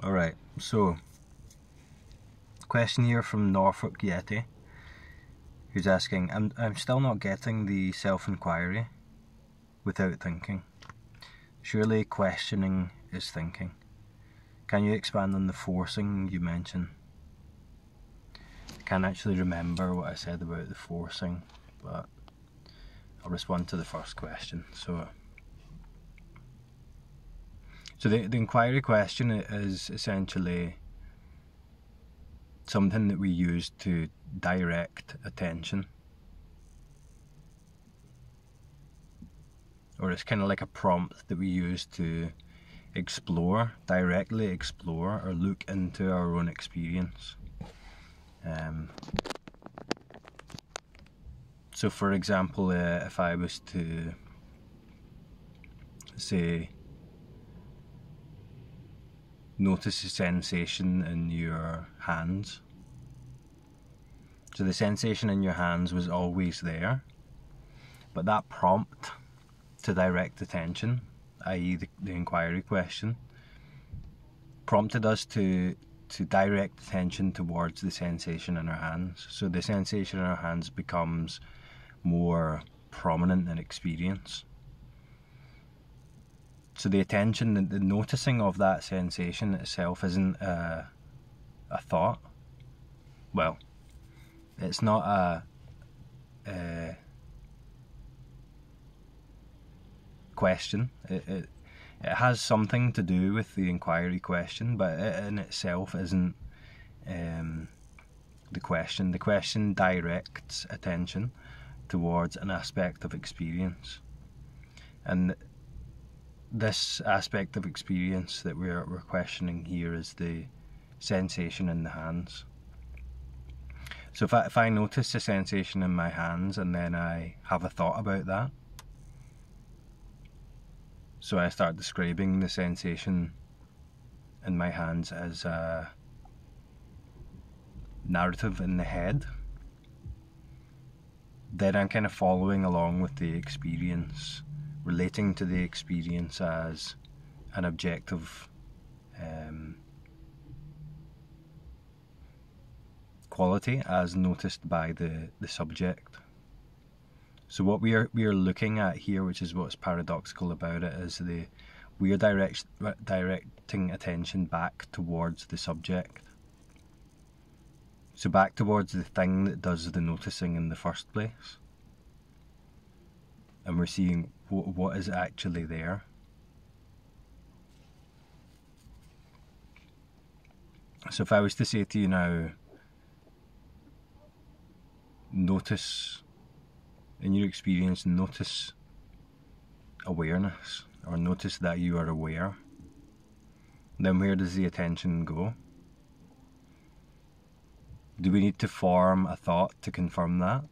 Alright, so question here from Norfolk Yeti, who's asking, I'm still not getting the self-inquiry without thinking. Surely questioning is thinking. Can you expand on the forcing you mentioned? I can't actually remember what I said about the forcing, but I'll respond to the first question. So the inquiry question is essentially something that we use to direct attention. Or it's kind of like a prompt that we use to explore, directly explore, or look into our own experience. So for example, if I was to say, notice a sensation in your hands. So the sensation in your hands was always there, but that prompt to direct attention, i.e. the inquiry question, prompted us to direct attention towards the sensation in our hands. So the sensation in our hands becomes more prominent in experience. So the attention, the noticing of that sensation itself isn't a thought. Well, it's not a question. It has something to do with the inquiry question, but it in itself isn't the question. The question directs attention towards an aspect of experience, and this aspect of experience that we're questioning here is the sensation in the hands. So if I notice the sensation in my hands and then I have a thought about that, so I start describing the sensation in my hands as a narrative in the head, then I'm kind of following along with the experience, relating to the experience as an objective quality as noticed by the subject. So what we are looking at here, which is what's paradoxical about it, is we are directing attention back towards the subject. So back towards the thing that does the noticing in the first place. And we're seeing what is actually there. So if I was to say to you now, notice, in your experience, notice awareness, or notice that you are aware, then where does the attention go? Do we need to form a thought to confirm that?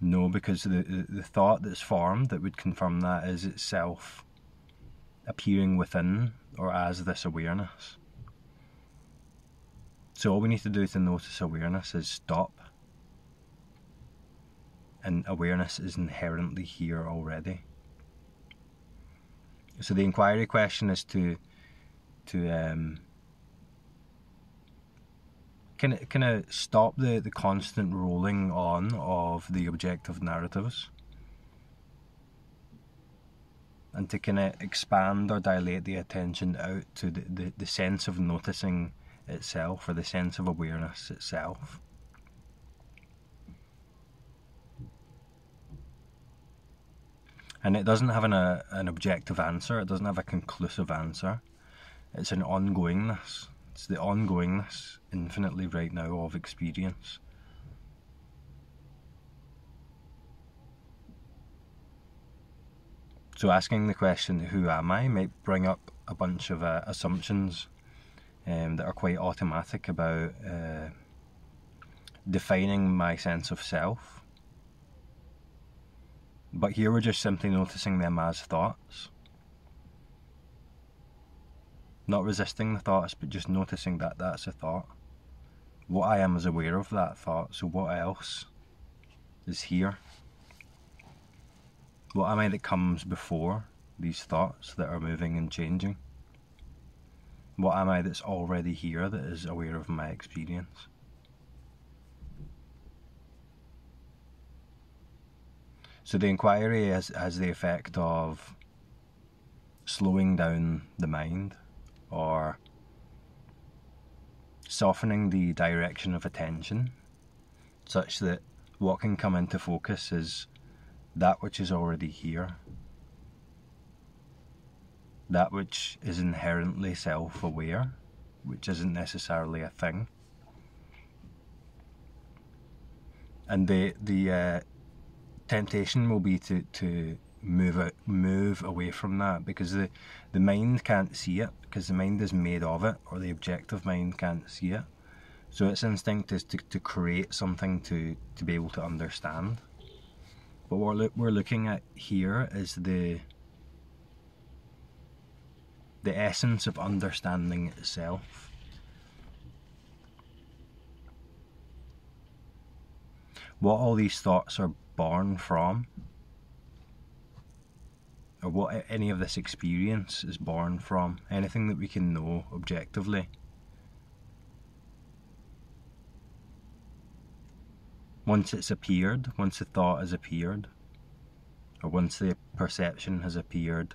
No, because the thought that's formed that would confirm that is itself appearing within or as this awareness. So all we need to do to notice awareness is stop. And awareness is inherently here already. So the inquiry question is to kind of stop the constant rolling on of the objective narratives, and to kind of expand or dilate the attention out to the sense of noticing itself, or the sense of awareness itself. And it doesn't have an objective answer, it doesn't have a conclusive answer. It's an ongoingness. It's the ongoingness, infinitely right now, of experience. So asking the question, who am I, might bring up a bunch of assumptions that are quite automatic about defining my sense of self. But here we're just simply noticing them as thoughts. Not resisting the thoughts, but just noticing that that's a thought. What I am is aware of that thought, so what else is here? What am I that comes before these thoughts that are moving and changing? What am I that's already here that is aware of my experience? So the inquiry has the effect of slowing down the mind, or softening the direction of attention, such that what can come into focus is that which is already here, that which is inherently self-aware, which isn't necessarily a thing. And the temptation will be to move away from that, because the mind can't see it, because the mind is made of it, or the objective mind can't see it. So its instinct is to create something to be able to understand. But what we're looking at here is the essence of understanding itself. What all these thoughts are born from, or what any of this experience is born from, anything that we can know objectively. Once it's appeared, once the thought has appeared, or once the perception has appeared,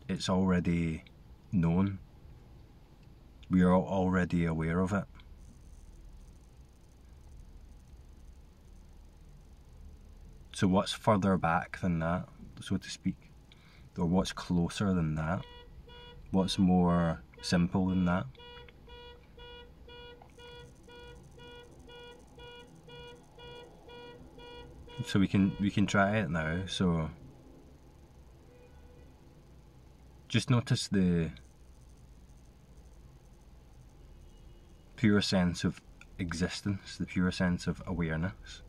it's already known. We are already aware of it. So what's further back than that, so to speak? Or what's closer than that? What's more simple than that? So we can try it now. So just notice the pure sense of existence, the pure sense of awareness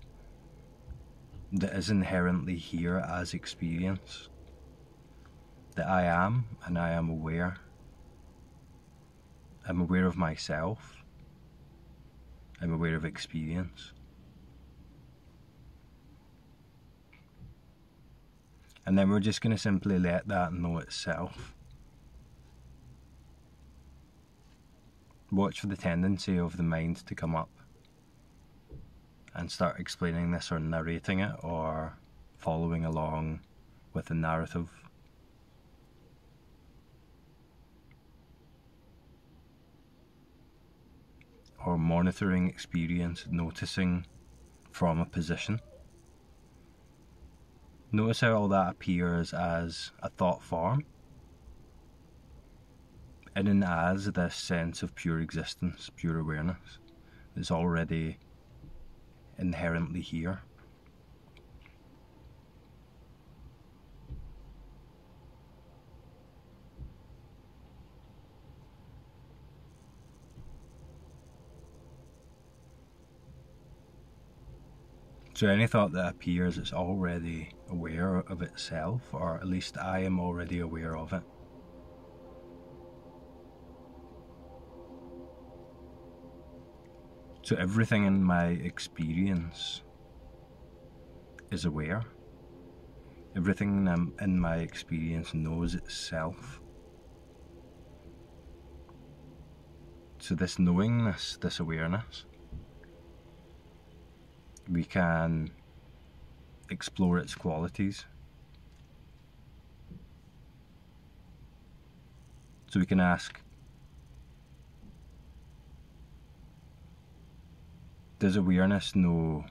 that is inherently here as experience. That I am, and I am aware. I'm aware of myself. I'm aware of experience. And then we're just going to simply let that know itself. Watch for the tendency of the mind to come up and start explaining this, or narrating it, or following along with the narrative. Or monitoring experience, noticing from a position. Notice how all that appears as a thought form, in and as this sense of pure existence, pure awareness, is already inherently here. So any thought that appears is already aware of itself, or at least I am already aware of it. So everything in my experience is aware. Everything in my experience knows itself. So this knowingness, this awareness, we can explore its qualities. So we can ask, does awareness know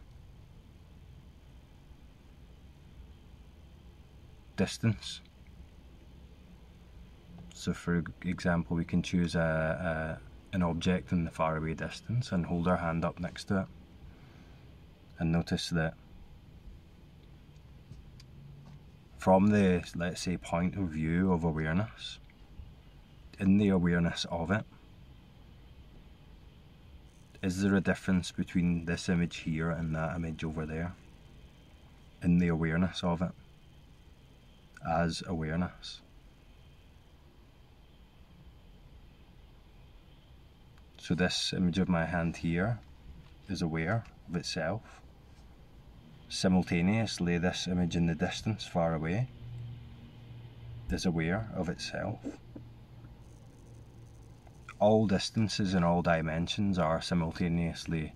distance? So for example, we can choose an object in the faraway distance and hold our hand up next to it. And notice that from the, let's say, point of view of awareness, in the awareness of it, is there a difference between this image here and that image over there? In the awareness of it, as awareness. So this image of my hand here is aware of itself. Simultaneously, this image in the distance, far away, is aware of itself. All distances and all dimensions are simultaneously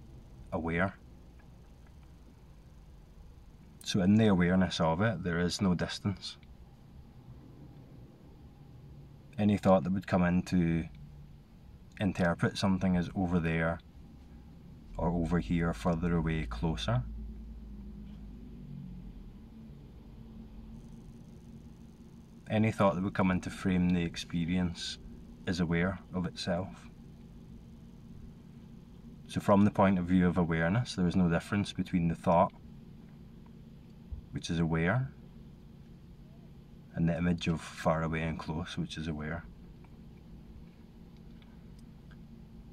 aware. So in the awareness of it, there is no distance. Any thought that would come in to interpret something as over there, or over here, further away, closer, any thought that would come in to frame the experience is aware of itself. So from the point of view of awareness, there is no difference between the thought, which is aware, and the image of far away and close, which is aware.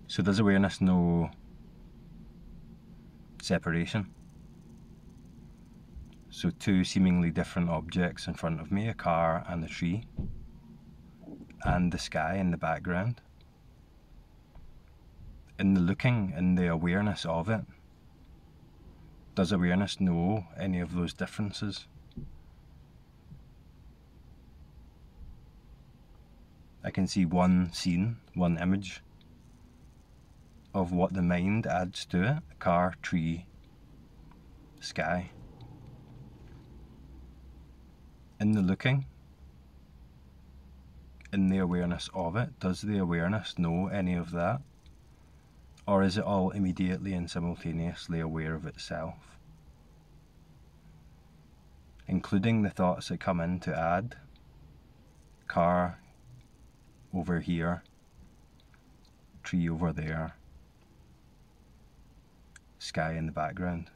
So does awareness know separation? So two seemingly different objects in front of me, a car and a tree, and the sky in the background. In the looking, in the awareness of it, does awareness know any of those differences? I can see one scene, one image of what the mind adds to it: car, tree, sky. In the looking, in the awareness of it, does the awareness know any of that? Or is it all immediately and simultaneously aware of itself? Including the thoughts that come in to add: car over here, tree over there, sky in the background.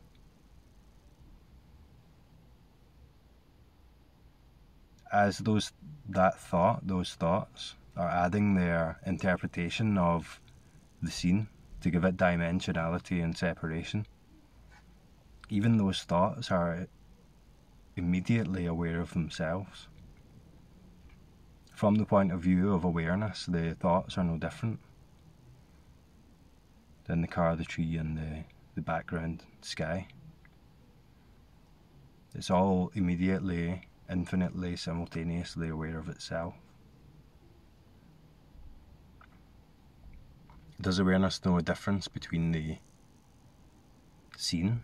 As those thoughts are adding their interpretation of the scene to give it dimensionality and separation, even those thoughts are immediately aware of themselves. From the point of view of awareness, the thoughts are no different than the car, the tree, and the background sky. It's all immediately, infinitely, simultaneously aware of itself. Does awareness know a difference between the scene,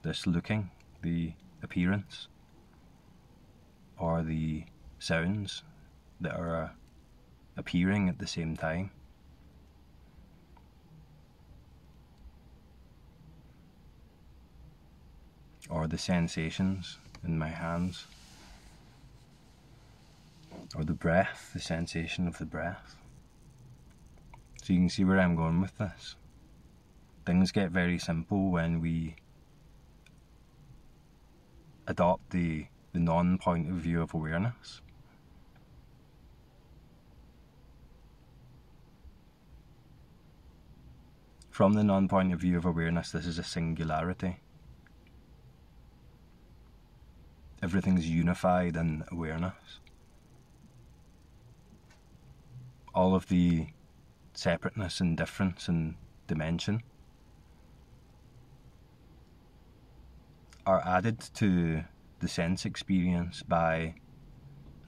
this looking, the appearance, or the sounds that are appearing at the same time? Or the sensations in my hands? Or the breath, the sensation of the breath? So you can see where I'm going with this. Things get very simple when we adopt the non-point of view of awareness. From the non-point of view of awareness, this is a singularity. Everything's unified in awareness. All of the separateness and difference and dimension are added to the sense experience by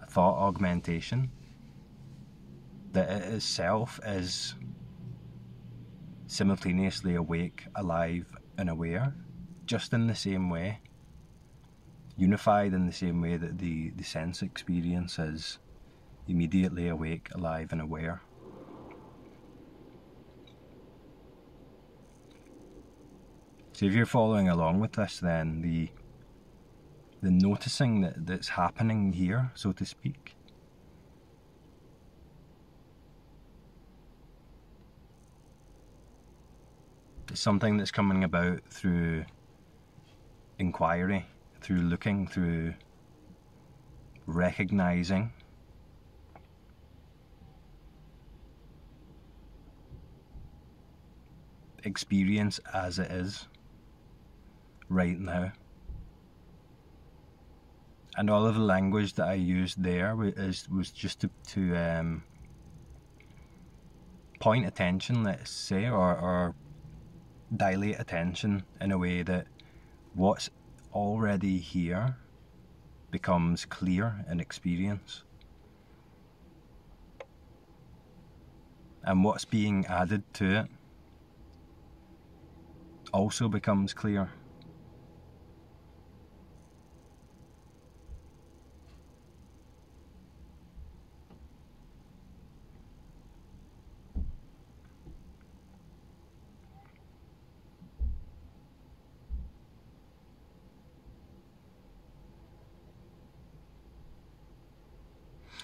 a thought augmentation that it itself is simultaneously awake, alive, and aware, just in the same way, unified in the same way that the sense experience is immediately awake, alive, and aware. So if you're following along with this, then the noticing that's happening here, so to speak, is something that's coming about through inquiry, through looking, through recognizing. Experience as it is right now. And all of the language that I used there was just to point attention, let's say, or dilate attention in a way that what's already here becomes clear in experience. and what's being added to it also becomes clear.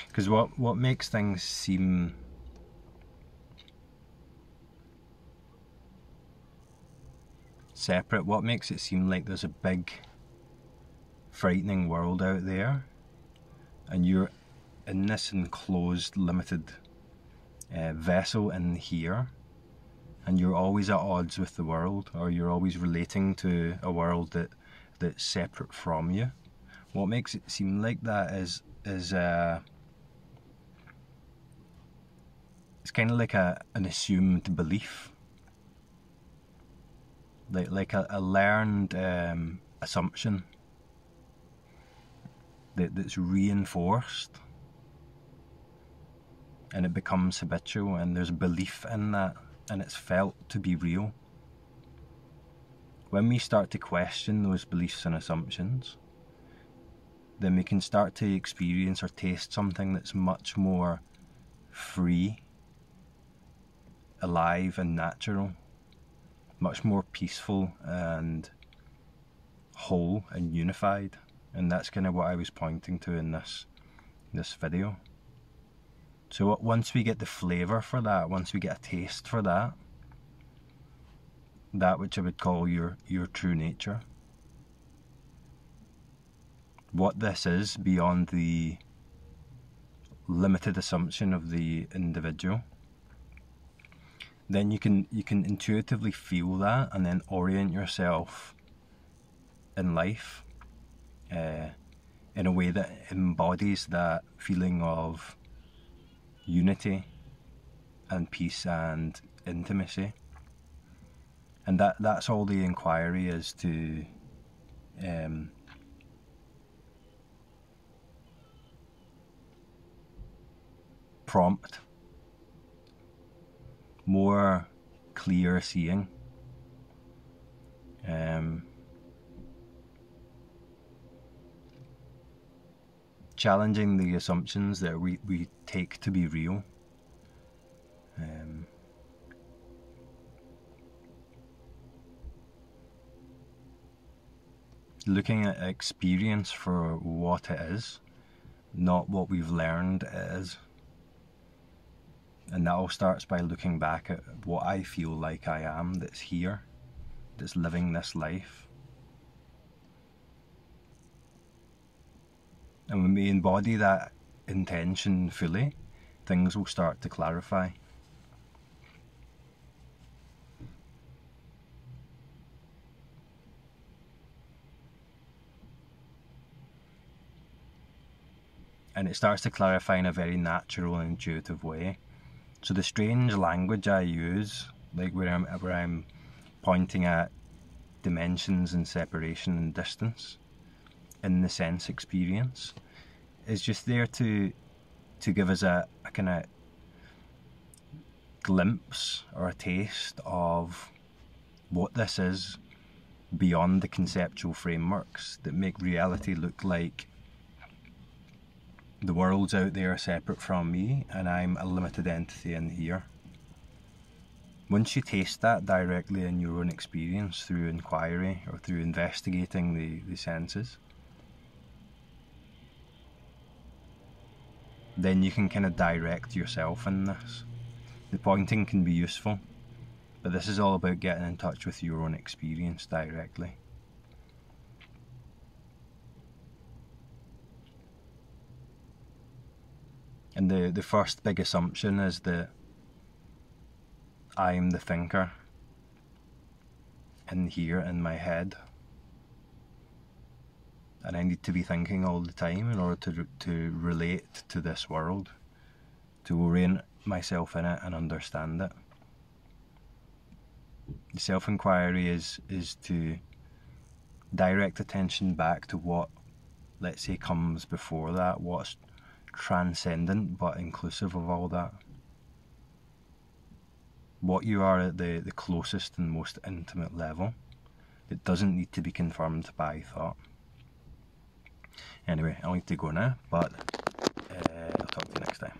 Because what makes things seem separate, what makes it seem like there's a big frightening world out there and you're in this enclosed limited vessel in here, and you're always at odds with the world, or you're always relating to a world that's separate from you. What makes it seem like that is it's kind of like an assumed belief, like a learned assumption that's reinforced, and it becomes habitual, and there's belief in that, and it's felt to be real. When we start to question those beliefs and assumptions, then we can start to experience or taste something that's much more free, alive and natural, much more peaceful and whole and unified. And that's kind of what I was pointing to in this video. So once we get the flavour for that, once we get a taste for that which I would call your true nature, what this is beyond the limited assumption of the individual, then you can intuitively feel that and then orient yourself in life in a way that embodies that feeling of unity and peace and intimacy. And that's all the inquiry is, to prompt more clear seeing, challenging the assumptions that we take to be real, looking at experience for what it is, not what we've learned it is. And that all starts by looking back at what I feel like I am, that's here, that's living this life. And when we embody that intention fully, things will start to clarify. And it starts to clarify in a very natural and intuitive way. So the strange language I use, like where I'm pointing at dimensions and separation and distance in the sense experience, is just there to give us a kind of glimpse or a taste of what this is beyond the conceptual frameworks that make reality look like the world's out there separate from me and I'm a limited entity in here. Once you taste that directly in your own experience through inquiry or through investigating the senses, then you can kind of direct yourself in this. The pointing can be useful, but this is all about getting in touch with your own experience directly. And the first big assumption is that I am the thinker in here in my head, and I need to be thinking all the time in order to relate to this world, to orient myself in it and understand it. The self-inquiry is to direct attention back to what, let's say, comes before that, what's transcendent but inclusive of all that. what you are at the closest and most intimate level. It doesn't need to be confirmed by thought. Anyway, I'll need to go now, but I'll talk to you next time.